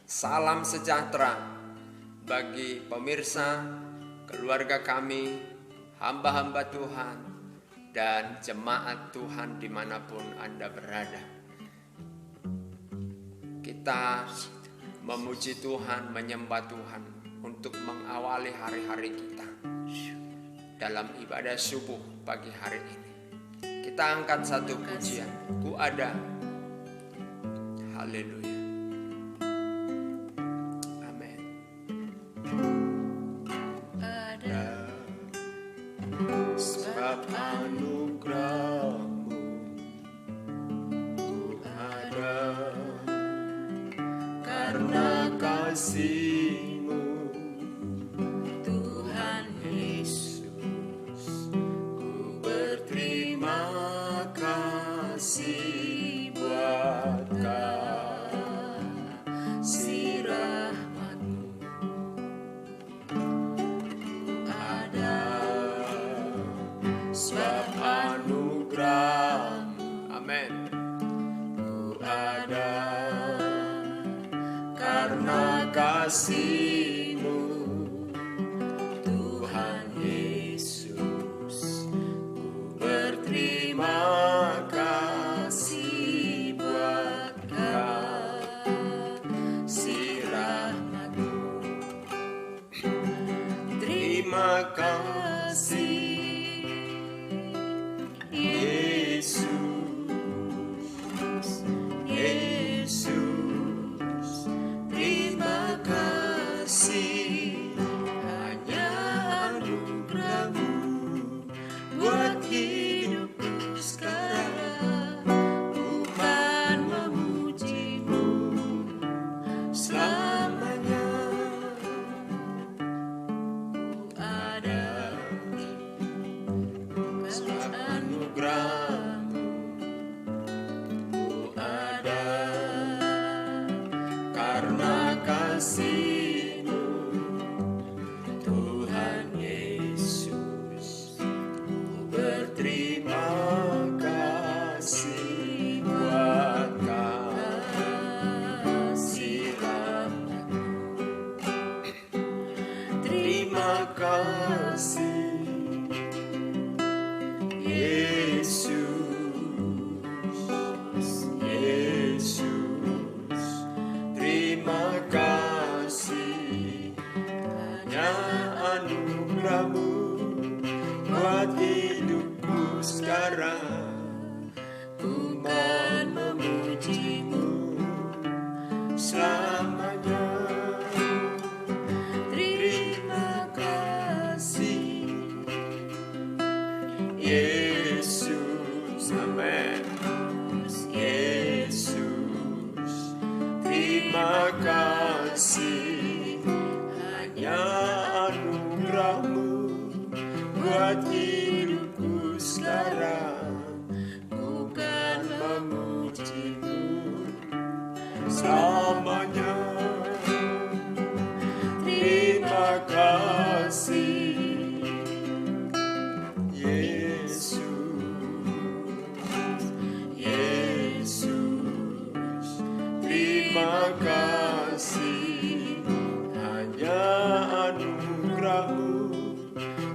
Salam sejahtera bagi pemirsa, keluarga kami, hamba-hamba Tuhan, dan jemaat Tuhan dimanapun Anda berada. Kita memuji Tuhan, menyembah Tuhan untuk mengawali hari-hari kita dalam ibadah subuh pagi hari ini. Kita angkat satu pujian, Ku Ada. Haleluya. Sebab anugerah-Mu ku ada, karena kasih-Mu Tuhan Yesus, ku berterima kasih buat kasih rahmat-Mu. Sebab anugerah-Mu, Amin. ku ada, karena kasih-Mu Tuhan Yesus, ku berterima kasih buat kasih rahmat-Mu. Terima kasih Yesus, terima kasih, hanya anugerah-Mu buat hidupku sekarang. Ku kan memuji-Mu selamanya. Ku ada, sebab anugerah-Mu ku ada, karena kasih-Mu Tuhan Yesus, ku berterima kasih buat kasih rahmat-Mu. Terima kasih Yesus, terima kasih, hanya anugerah-Mu buat hidupku sekarang. Ku kan memuji-Mu selamanya. Terima kasih Yesus, amin. Yesus, terima kasih, hanya anugerah-Mu buat hidupku sekarang. Ku kan memuji-Mu selamanya. Terima kasih Yesus, terima kasih, hanya anugerah-Mu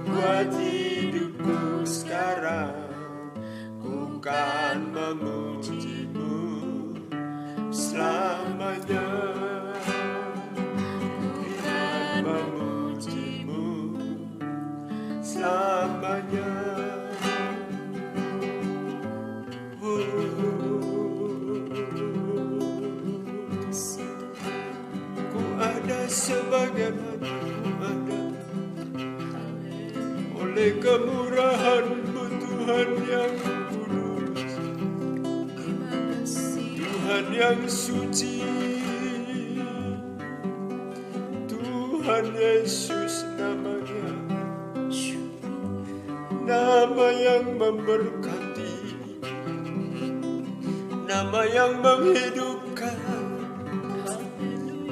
buat hidupku sekarang. Ku kan memuji-Mu selamanya. Ku kan memuji-Mu selamanya. Ku ada sebagaimana ku ada, oleh kemurahan-Mu Tuhan yang kudus, Tuhan yang suci, Tuhan Yesus namanya, nama yang memberkati, nama yang menghidupkan,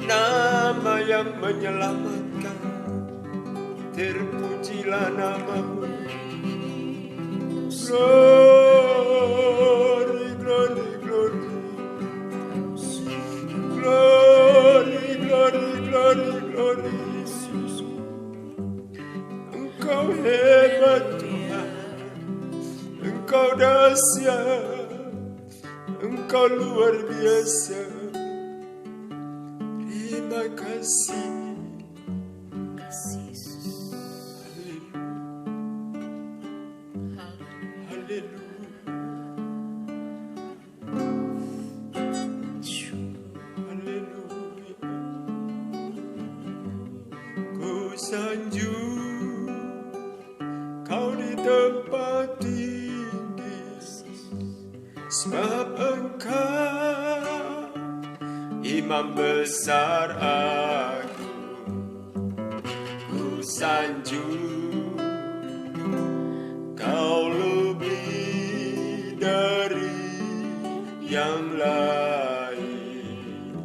nama yang menyelamatkan. Terpujilah nama-Mu. Glory, glory, glory. Glory, dahsyat, Engkau luar biasa. Terima kasih. Kasih Yesus. Haleluya. Haleluya. Ku sanjung Kau di tempat tinggi, sebab Engkau Imam besar aku. Ku sanjung Kau lebih dari yang lain,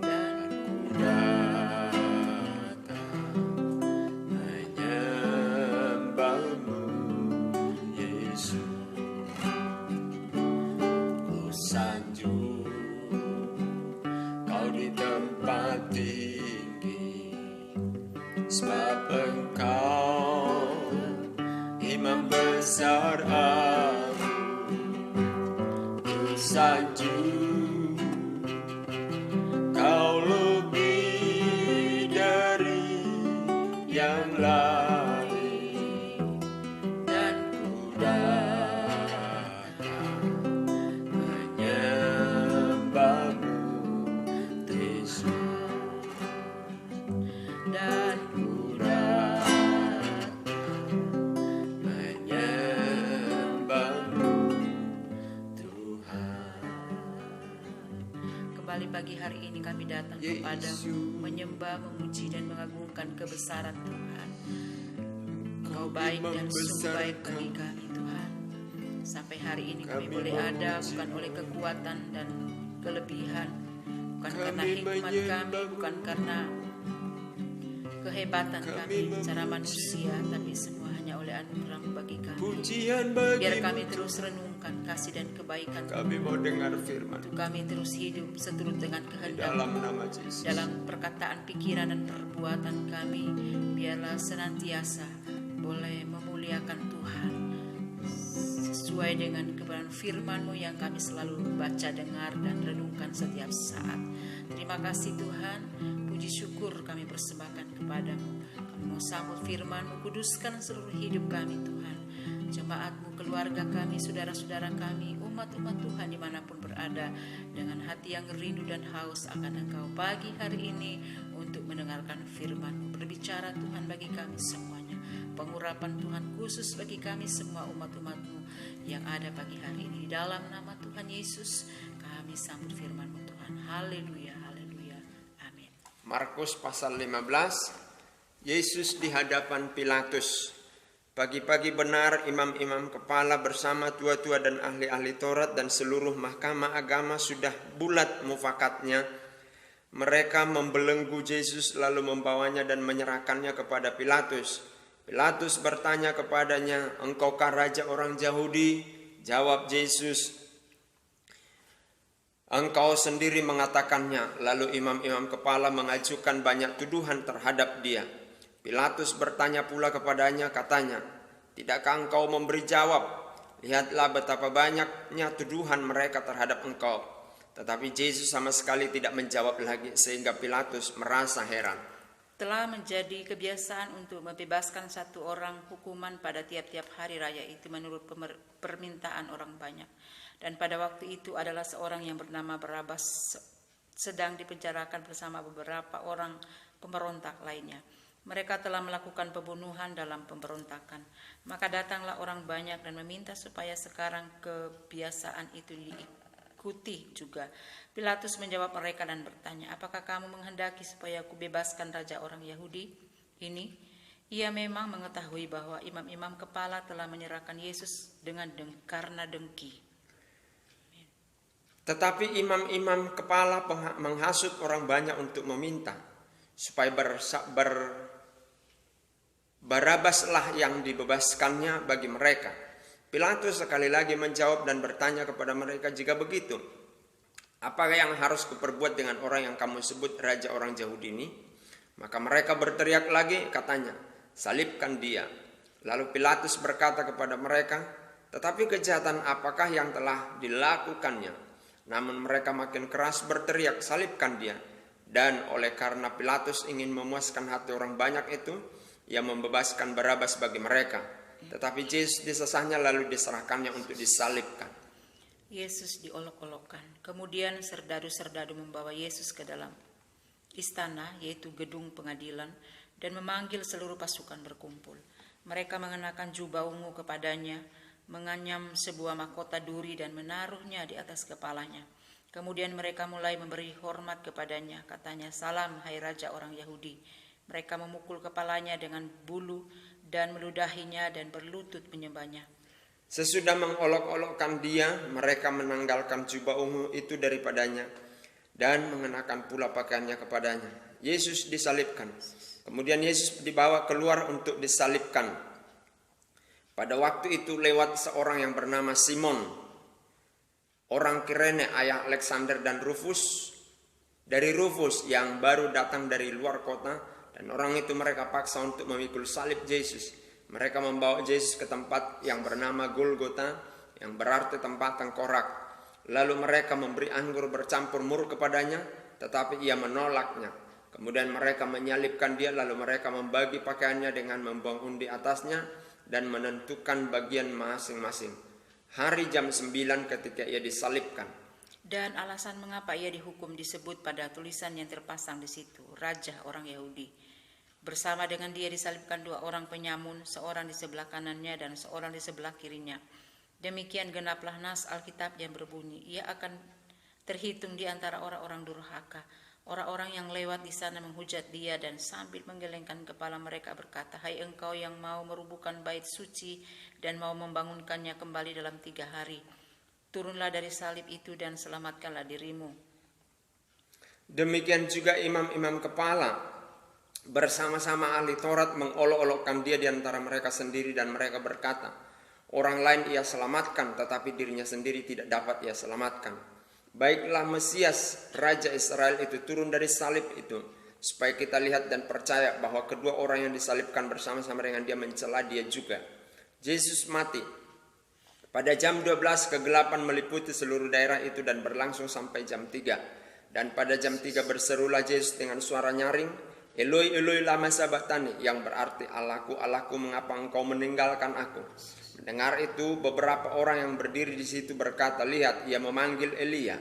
dan ku datang menyembahmu, Yesus. Ku sanjung Kau di tempat tinggi, sebab Engkau Imam besar aku. Ku sanjung Kau lebih dari yang lain, dan ku datang menyembahmu, Yesus. Dan ku datang menyembahmu, Tuhan. Kembali pagi hari ini kami datang kepadamu, menyembah, memuji dan mengagungkan kebesaran Tuhan. Kau baik dan sungguh baik bagi kami Tuhan. Sampai hari ini kami boleh ada bukan oleh kekuatan dan kelebihan, bukan karena hikmat kami, bukan karena kehebatan kami secara manusia, tapi semua hanya oleh anugerah bagi kami. Pujian bagi Biar kami terus renungkan kasih dan kebaikan kami mau dengar firman untuk kami terus hidup seturut dengan kehendak dalam nama Yesus. dalam perkataan, pikiran dan perbuatan kami. Biarlah senantiasa boleh memuliakan Tuhan sesuai dengan kebenaran firman-Mu yang kami selalu baca, dengar dan renungkan setiap saat. Terima kasih Tuhan, puji syukur kami persembahkan kepadamu. Kami mau sambut firman-Mu, kuduskan seluruh hidup kami Tuhan. Jemaat-Mu, keluarga kami, saudara-saudara kami, umat-umat Tuhan dimanapun berada, dengan hati yang rindu dan haus akan Engkau pagi hari ini untuk mendengarkan firman-Mu. Berbicara Tuhan bagi kami semuanya. Pengurapan Tuhan khusus bagi kami semua umat-umat-Mu yang ada pagi hari ini. Di dalam nama Tuhan Yesus kami sambut firman-Mu Tuhan. Haleluya, haleluya, amin. Markus pasal 15, Yesus di hadapan Pilatus. Pagi-pagi benar imam-imam kepala bersama tua-tua dan ahli-ahli Taurat dan seluruh mahkamah agama sudah bulat mufakatnya. Mereka membelenggu Yesus lalu membawanya dan menyerahkannya kepada Pilatus. Pilatus bertanya kepadanya, "Engkaukah raja orang Yahudi?" Jawab Yesus, "Engkau sendiri mengatakannya." Lalu imam-imam kepala mengajukan banyak tuduhan terhadap dia. Pilatus bertanya pula kepadanya, katanya, "Tidakkah engkau memberi jawab? Lihatlah betapa banyaknya tuduhan mereka terhadap engkau." Tetapi Yesus sama sekali tidak menjawab lagi, sehingga Pilatus merasa heran. Telah menjadi kebiasaan untuk membebaskan satu orang hukuman pada tiap-tiap hari raya itu menurut permintaan orang banyak. Dan pada waktu itu adalah seorang yang bernama Barabas sedang dipenjarakan bersama beberapa orang pemberontak lainnya. Mereka telah melakukan pembunuhan dalam pemberontakan. Maka datanglah orang banyak dan meminta supaya sekarang kebiasaan itu diikuti juga. Pilatus menjawab mereka dan bertanya, "Apakah kamu menghendaki supaya aku bebaskan raja orang Yahudi ini?" Ia memang mengetahui bahwa imam-imam kepala telah menyerahkan Yesus karena dengki. Tetapi imam-imam kepala menghasut orang banyak untuk meminta supaya Barabaslah yang dibebaskannya bagi mereka. Pilatus sekali lagi menjawab dan bertanya kepada mereka, "Jika begitu, apa yang harus kuperbuat dengan orang yang kamu sebut raja orang Yahudi ini?" Maka mereka berteriak lagi, katanya, "Salibkan dia." Lalu Pilatus berkata kepada mereka, Tetapi kejahatan apakah yang telah dilakukannya? Namun mereka makin keras berteriak, salibkan dia. Dan oleh karena Pilatus ingin memuaskan hati orang banyak itu, ia membebaskan Barabas bagi mereka. Tetapi Yesus disesahnya lalu diserahkannya untuk disalibkan. Yesus diolok-olokkan. Kemudian serdadu-serdadu membawa Yesus ke dalam istana, yaitu gedung pengadilan, dan memanggil seluruh pasukan berkumpul. Mereka mengenakan jubah ungu kepadanya, menganyam sebuah mahkota duri dan menaruhnya di atas kepalanya. Kemudian mereka mulai memberi hormat kepadanya. Katanya, salam hai Raja orang Yahudi. Mereka memukul kepalanya dengan bulu dan meludahinya dan berlutut menyembahnya. Sesudah mengolok-olokkan dia, mereka menanggalkan jubah ungu itu daripadanya dan mengenakan pula pakaiannya kepadanya. Yesus disalibkan. Kemudian Yesus dibawa keluar untuk disalibkan. Pada waktu itu lewat seorang yang bernama Simon, orang Kirene, ayah Alexander dan Rufus. Dari Rufus yang baru datang dari luar kota, dan orang itu mereka paksa untuk memikul salib Yesus. Mereka membawa Yesus ke tempat yang bernama Golgota, yang berarti tempat tengkorak. Lalu mereka memberi anggur bercampur mur kepadanya, tetapi ia menolaknya. Kemudian mereka menyalibkan dia, lalu mereka membagi pakaiannya dengan membuang undi atasnya dan menentukan bagian masing-masing. Hari jam 9 ketika ia disalibkan. Dan alasan mengapa ia dihukum disebut pada tulisan yang terpasang di situ, Raja orang Yahudi. Bersama dengan dia disalibkan 2 orang penyamun, seorang di sebelah kanannya dan seorang di sebelah kirinya. Demikian genaplah nas Alkitab yang berbunyi, ia akan terhitung di antara orang-orang durhaka. Orang-orang yang lewat di sana menghujat dia dan sambil menggelengkan kepala mereka berkata, hai engkau yang mau merubuhkan bait suci dan mau membangunkannya kembali dalam 3 hari. Turunlah dari salib itu dan selamatkanlah dirimu. Demikian juga imam-imam kepala bersama-sama ahli Taurat mengolok-olokkan dia di antara mereka sendiri dan mereka berkata, orang lain ia selamatkan tetapi dirinya sendiri tidak dapat ia selamatkan. Baiklah Mesias, Raja Israel itu turun dari salib itu, supaya kita lihat dan percaya bahwa kedua orang yang disalibkan bersama-sama dengan dia mencela dia juga. Yesus mati. Pada jam 12 kegelapan meliputi seluruh daerah itu dan berlangsung sampai jam 3. Dan pada jam 3 berserulah Yesus dengan suara nyaring, Eloi, Eloi, lama sabachthani, yang berarti Allahku, Allahku, mengapa engkau meninggalkan aku? Mendengar itu, beberapa orang yang berdiri di situ berkata, lihat, ia memanggil Elia.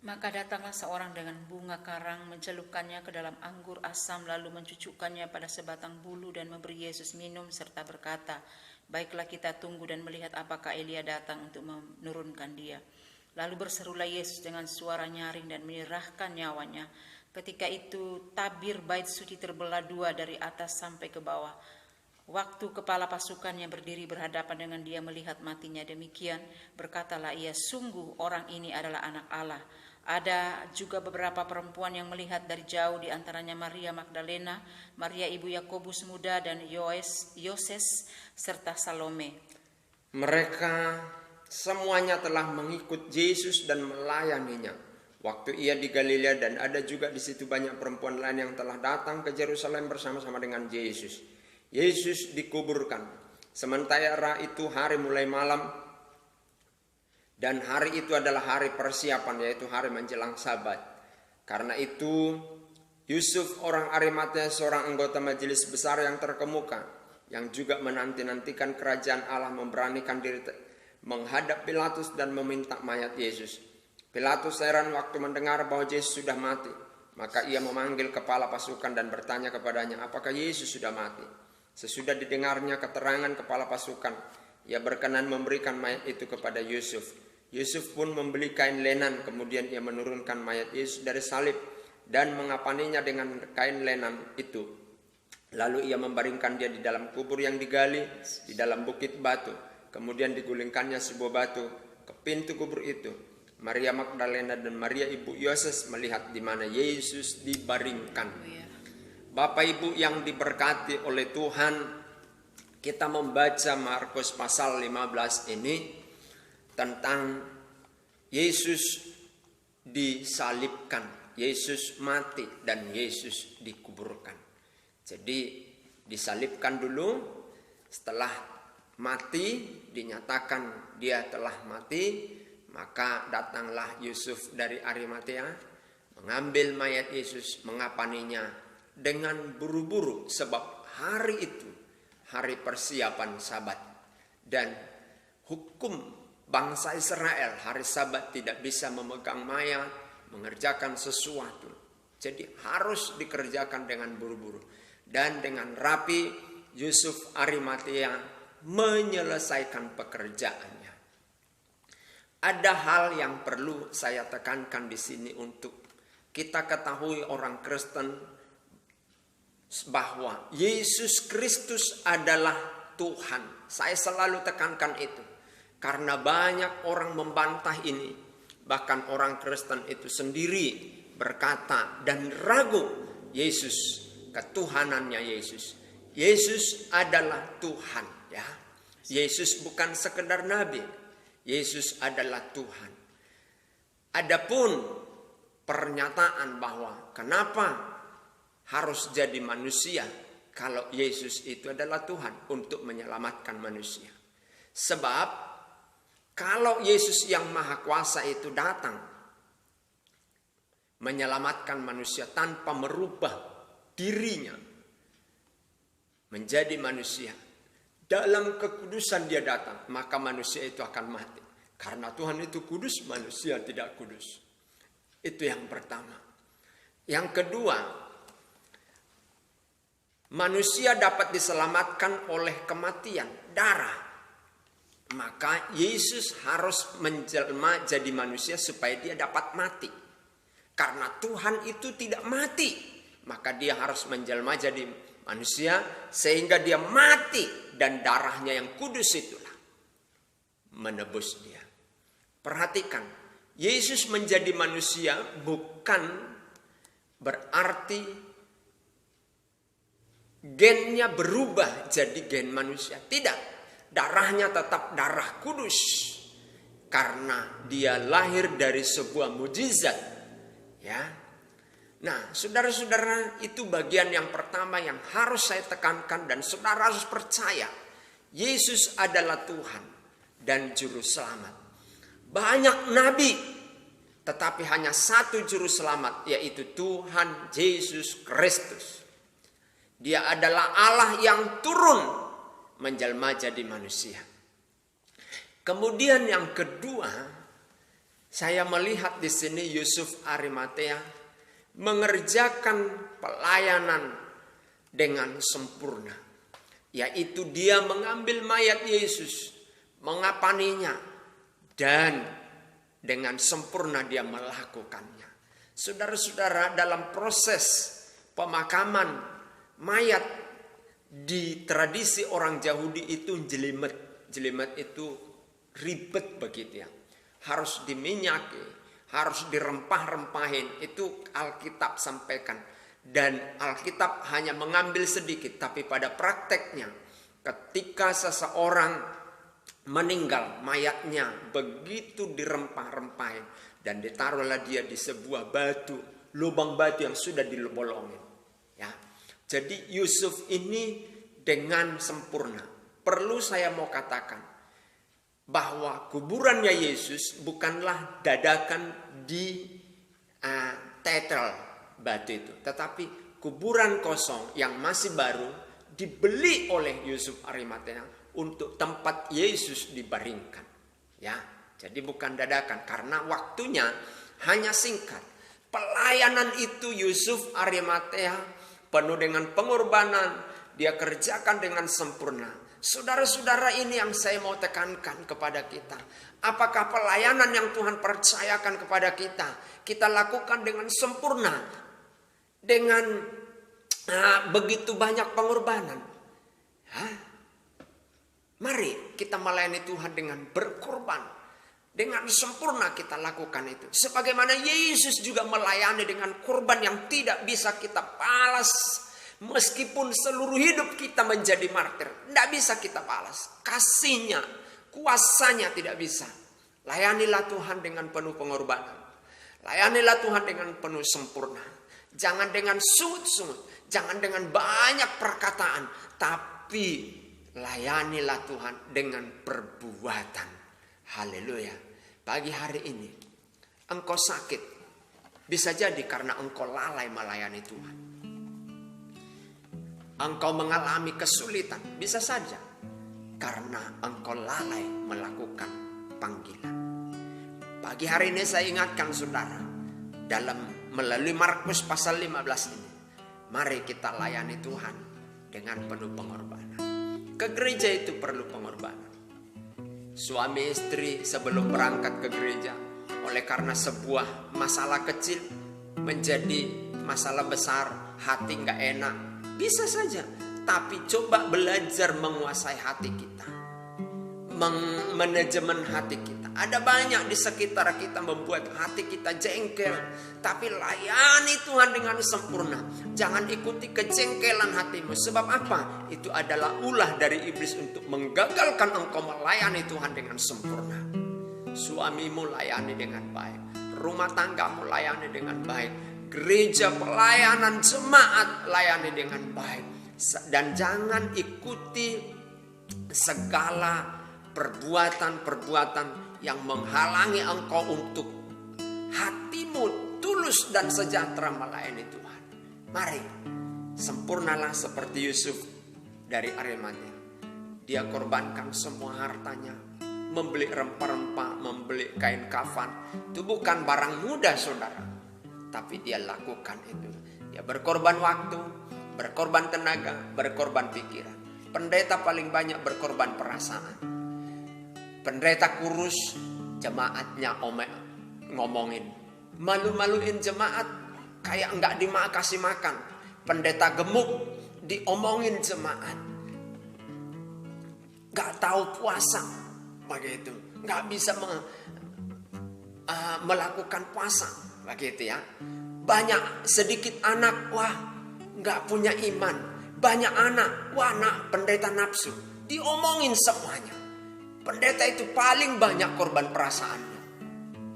Maka datanglah seorang dengan bunga karang, mencelupkannya ke dalam anggur asam, lalu mencucukkannya pada sebatang bulu dan memberi Yesus minum, serta berkata, baiklah kita tunggu dan melihat apakah Elia datang untuk menurunkan dia. Lalu berserulah Yesus dengan suara nyaring dan menyerahkan nyawanya. Ketika itu tabir bait suci terbelah 2 dari atas sampai ke bawah. Waktu kepala pasukan yang berdiri berhadapan dengan dia melihat matinya demikian, berkatalah ia, sungguh orang ini adalah anak Allah. Ada juga beberapa perempuan yang melihat dari jauh, di antaranya Maria Magdalena, Maria ibu Yakobus muda dan Yoses serta Salome. Mereka semuanya telah mengikut Yesus dan melayaninya waktu ia di Galilea, dan ada juga di situ banyak perempuan lain yang telah datang ke Yerusalem bersama-sama dengan Yesus. Yesus dikuburkan. Sementara itu hari mulai malam, dan hari itu adalah hari persiapan, yaitu hari menjelang Sabat. Karena itu Yusuf orang Arimatea, seorang anggota majelis besar yang terkemuka, yang juga menanti-nantikan kerajaan Allah, memberanikan diri menghadap Pilatus dan meminta mayat Yesus. Pilatus heran waktu mendengar bahwa Yesus sudah mati. Maka ia memanggil kepala pasukan dan bertanya kepadanya, apakah Yesus sudah mati? Sesudah didengarnya keterangan kepala pasukan, ia berkenan memberikan mayat itu kepada Yusuf. Yusuf pun membeli kain lenan, kemudian ia menurunkan mayat Yesus dari salib dan mengapaninya dengan kain lenan itu. Lalu ia membaringkan dia di dalam kubur yang digali di dalam bukit batu. Kemudian digulingkannya sebuah batu ke pintu kubur itu. Maria Magdalena dan Maria ibu Yoses melihat di mana Yesus dibaringkan. Bapak Ibu yang diberkati oleh Tuhan, kita membaca Markus pasal 15 ini tentang Yesus disalibkan, Yesus mati dan Yesus dikuburkan. Jadi disalibkan dulu, setelah mati, dinyatakan dia telah mati, maka datanglah Yusuf dari Arimatea, mengambil mayat Yesus, mengapaninya dengan buru-buru, sebab hari itu hari persiapan Sabat. Dan hukum bangsa Israel, hari Sabat tidak bisa memegang mayat, mengerjakan sesuatu. Jadi harus dikerjakan dengan buru-buru. Dan dengan rapi Yusuf Arimatea menyelesaikan pekerjaannya. Ada hal yang perlu saya tekankan di sini untuk kita ketahui orang Kristen, bahwa Yesus Kristus adalah Tuhan. Saya selalu tekankan itu. Karena banyak orang membantah ini. Bahkan orang Kristen itu sendiri berkata dan ragu Yesus, ketuhanannya Yesus. Yesus adalah Tuhan, ya. Yesus bukan sekedar nabi. Yesus adalah Tuhan. Adapun pernyataan bahwa kenapa harus jadi manusia kalau Yesus itu adalah Tuhan untuk menyelamatkan manusia. Sebab kalau Yesus yang Maha Kuasa itu datang menyelamatkan manusia tanpa merubah dirinya menjadi manusia, dalam kekudusan dia datang, maka manusia itu akan mati. Karena Tuhan itu kudus, manusia tidak kudus. Itu yang pertama. Yang kedua, manusia dapat diselamatkan oleh kematian, darah. Maka Yesus harus menjelma jadi manusia supaya dia dapat mati. Karena Tuhan itu tidak mati, maka dia harus menjelma jadi manusia sehingga dia mati, dan darahnya yang kudus itulah menebus dia. Perhatikan, Yesus menjadi manusia bukan berarti gennya berubah jadi gen manusia. Tidak. Darahnya tetap darah kudus. Karena dia lahir dari sebuah mujizat. Ya. Nah, saudara-saudara, itu bagian yang pertama yang harus saya tekankan. Dan saudara harus percaya. Yesus adalah Tuhan dan Juru Selamat. Banyak nabi, tetapi hanya satu Juru Selamat, yaitu Tuhan Yesus Kristus. Dia adalah Allah yang turun menjelma jadi manusia. Kemudian yang kedua, saya melihat di sini Yusuf Arimatea mengerjakan pelayanan dengan sempurna. Yaitu dia mengambil mayat Yesus, mengapaninya, dan dengan sempurna dia melakukannya. Saudara-saudara, dalam proses pemakaman mayat di tradisi orang Yahudi itu jelimet. Jelimet itu ribet begitu ya. Harus diminyaki, harus dirempah-rempahin. Itu Alkitab sampaikan. Dan Alkitab hanya mengambil sedikit. Tapi pada prakteknya, ketika seseorang meninggal, mayatnya begitu dirempah-rempahin. Dan ditaruhlah dia di sebuah batu, lubang batu yang sudah dibolongin. Ya. Jadi Yusuf ini dengan sempurna. Perlu saya mau katakan bahwa kuburannya Yesus bukanlah dadakan di tetel batu itu. Tetapi kuburan kosong yang masih baru dibeli oleh Yusuf Arimatea untuk tempat Yesus dibaringkan. Ya, jadi bukan dadakan karena waktunya hanya singkat. Pelayanan itu Yusuf Arimatea penuh dengan pengorbanan, dia kerjakan dengan sempurna. Saudara-saudara, ini yang saya mau tekankan kepada kita. Apakah pelayanan yang Tuhan percayakan kepada kita, kita lakukan dengan sempurna, dengan begitu banyak pengorbanan? Mari kita melayani Tuhan dengan berkorban. Dengan sempurna kita lakukan itu. Sebagaimana Yesus juga melayani dengan korban yang tidak bisa kita balas. Meskipun seluruh hidup kita menjadi martir. Tidak bisa kita balas. Kasihnya, kuasanya tidak bisa. Layanilah Tuhan dengan penuh pengorbanan. Layanilah Tuhan dengan penuh sempurna. Jangan dengan sungut-sungut. Jangan dengan banyak perkataan. Tapi layanilah Tuhan dengan perbuatan. Haleluya. Pagi hari ini engkau sakit, bisa jadi karena engkau lalai melayani Tuhan. Engkau mengalami kesulitan, bisa saja karena engkau lalai melakukan panggilan. Pagi hari ini saya ingatkan saudara, melalui Markus pasal 15 ini, mari kita layani Tuhan dengan penuh pengorbanan. Ke gereja itu perlu pengorbanan. Suami istri sebelum berangkat ke gereja, oleh karena sebuah masalah kecil menjadi masalah besar, hati gak enak, bisa saja. Tapi coba belajar menguasai hati kita, manajemen hati kita. Ada banyak di sekitar kita membuat hati kita jengkel, tapi layani Tuhan dengan sempurna. Jangan ikuti kejengkelan hatimu. Sebab apa? Itu adalah ulah dari iblis untuk menggagalkan engkau melayani Tuhan dengan sempurna. Suamimu layani dengan baik, rumah tanggamu layani dengan baik, gereja pelayanan jemaat layani dengan baik. Dan jangan ikuti segala perbuatan-perbuatan yang menghalangi engkau untuk hatimu tulus dan sejahtera melayani Tuhan. Mari, sempurnalah seperti Yusuf dari Arimatea. Dia korbankan semua hartanya, membeli rempah-rempah, membeli kain kafan. Itu bukan barang mudah saudara, tapi dia lakukan itu. Dia berkorban waktu, berkorban tenaga, berkorban pikiran. Pendeta paling banyak berkorban perasaan. Pendeta kurus, jemaatnya ngomongin, malu-maluin jemaat, kayak enggak dikasih makan. Pendeta gemuk, diomongin jemaat, enggak tahu puasa, begitu, enggak bisa melakukan puasa, begitu ya. Banyak sedikit anak, wah, enggak punya iman. Banyak anak, wah, pendeta nafsu, diomongin semuanya. Pendeta itu paling banyak korban perasaannya.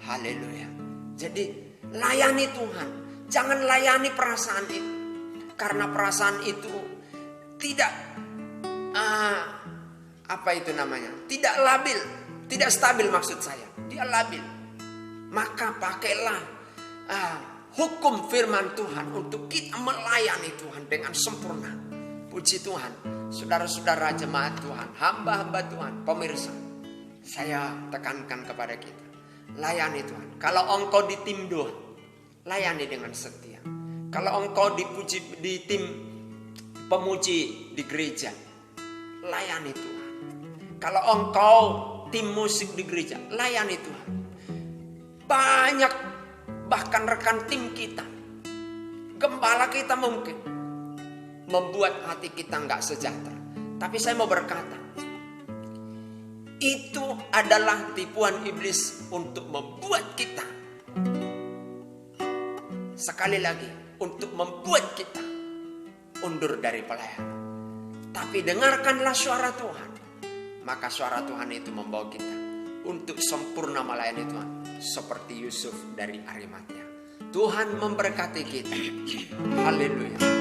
Haleluya. Jadi layani Tuhan. Jangan layani perasaan itu. Karena perasaan itu tidak tidak labil, tidak stabil maksud saya. Dia labil. Maka pakailah hukum firman Tuhan untuk kita melayani Tuhan dengan sempurna. Puji Tuhan. Saudara-saudara jemaat Tuhan, hamba-hamba Tuhan, pemirsa, saya tekankan kepada kita, layani Tuhan. Kalau engkau di tim doa, layani dengan setia. Kalau engkau dipuji di tim pemuji di gereja, layani Tuhan. Kalau engkau tim musik di gereja, layani Tuhan. Banyak bahkan rekan tim kita, gembala kita mungkin membuat hati kita nggak sejahtera. Tapi saya mau berkata, itu adalah tipuan iblis untuk membuat kita, sekali lagi, untuk membuat kita undur dari pelayanan. Tapi dengarkanlah suara Tuhan, maka suara Tuhan itu membawa kita untuk sempurna melayani Tuhan, seperti Yusuf dari Arimatea. Tuhan memberkati kita. Haleluya.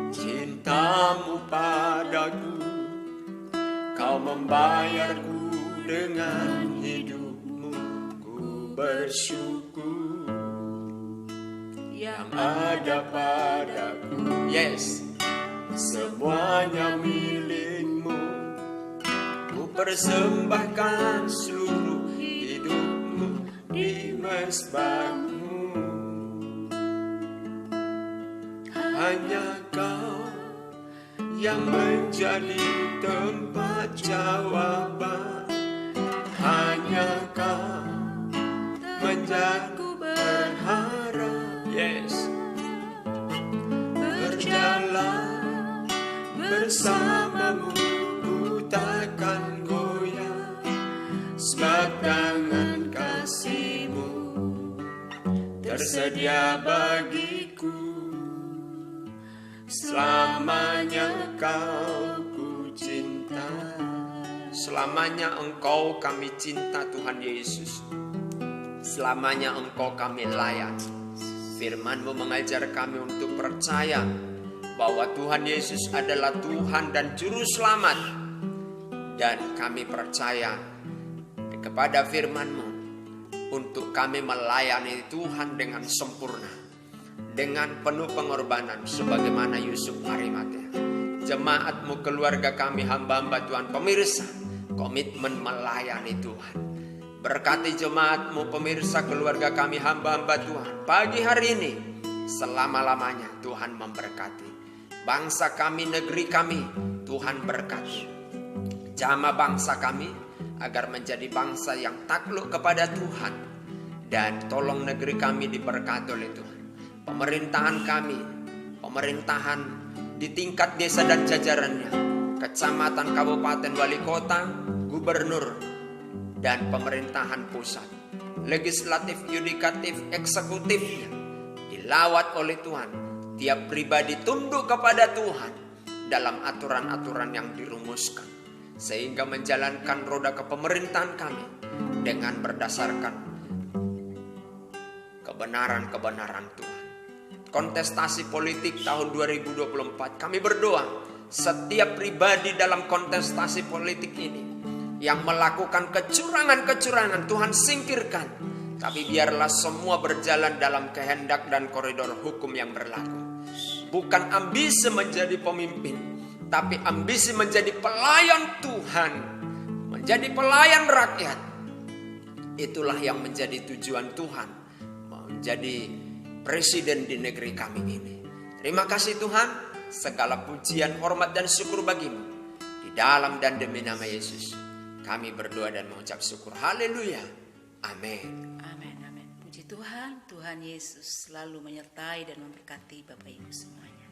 Cintamu padaku, kau membayarku dengan hidupmu. Ku bersyukur yang ada padaku. Yes, semuanya milikmu. Ku persembahkan seluruh hidupmu di mezbahmu. Hanya kau yang menjadi tempat jawaban. Hanya kau menjadi berharap. yes. Berjalan bersamamu, ku takkan goyah. Sebab tangan kasih-Mu tersedia bagiku. Selamanya kau ku cinta. Selamanya engkau kami cinta Tuhan Yesus. Selamanya engkau kami layan. Firman-Mu mengajar kami untuk percaya bahwa Tuhan Yesus adalah Tuhan dan Juru Selamat. Dan kami percaya kepada firman-Mu untuk kami melayani Tuhan dengan sempurna, dengan penuh pengorbanan sebagaimana Yusuf Arimatea. Jemaat-Mu, keluarga kami, hamba-hamba Tuhan, pemirsa, komitmen melayani Tuhan. Berkati jemaat-Mu, pemirsa, keluarga kami, hamba-hamba Tuhan. Pagi hari ini, selama-lamanya Tuhan memberkati. Bangsa kami, negeri kami, Tuhan berkati. Jamah bangsa kami agar menjadi bangsa yang takluk kepada Tuhan. Dan tolong negeri kami diberkati oleh Tuhan. Pemerintahan kami, pemerintahan di tingkat desa dan jajarannya, kecamatan, kabupaten, wali kota, gubernur, dan pemerintahan pusat, legislatif, yudikatif, eksekutifnya dilawat oleh Tuhan. Tiap pribadi tunduk kepada Tuhan dalam aturan-aturan yang dirumuskan, sehingga menjalankan roda kepemerintahan kami dengan berdasarkan kebenaran-kebenaran Tuhan. Kontestasi politik tahun 2024, kami berdoa setiap pribadi dalam kontestasi politik ini yang melakukan kecurangan-kecurangan, Tuhan singkirkan. Tapi biarlah semua berjalan dalam kehendak dan koridor hukum yang berlaku. Bukan ambisi menjadi pemimpin, tapi ambisi menjadi pelayan Tuhan, menjadi pelayan rakyat. Itulah yang menjadi tujuan Tuhan, menjadi presiden di negeri kami ini. Terima kasih Tuhan, segala pujian, hormat, dan syukur bagimu. Di dalam dan demi nama Yesus kami berdoa dan mengucap syukur. Haleluya. Amin. Amin, amin. Puji Tuhan, Tuhan Yesus selalu menyertai dan memberkati Bapak Ibu semuanya.